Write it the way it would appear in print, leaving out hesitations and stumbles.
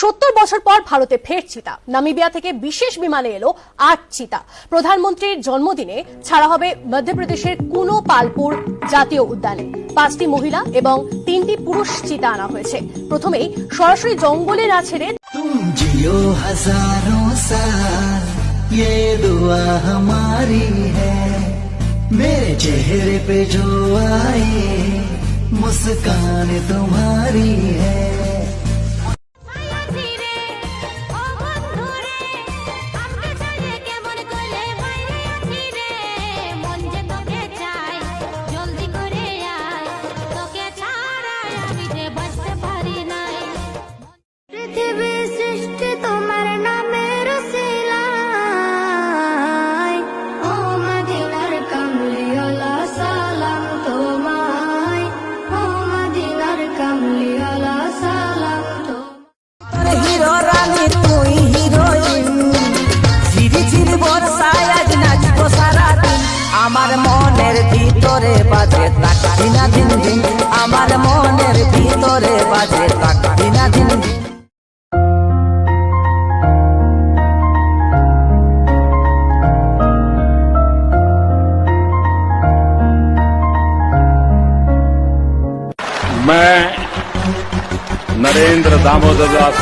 70 বছর পর ভারতে ফের চিতা। নামিবিয়া থেকে বিশেষ বিমানে এলো 8 চিতা। প্রধানমন্ত্রীর জন্মদিনে ছাড়া হবে মধ্যপ্রদেশের কুনো পালপুর জাতীয় উদ্যানে। 5টি মহিলা এবং 3টি পুরুষ চিতা আনা হয়েছে। প্রথমেই সরাসরি জঙ্গলে না ছেড়ে तुम जियो हजारों साल, ये दुआ हमारी है, मेरे चेहरे पे जो आए मुस्कान तुम्हारी है। আমার মনের ভিতরে বাজে তাকাবি না দিন দিন, আমার মনের ভিতরে বাজে তাকাবি না দিন দিন। मैं नरेंद्र दामोदर दास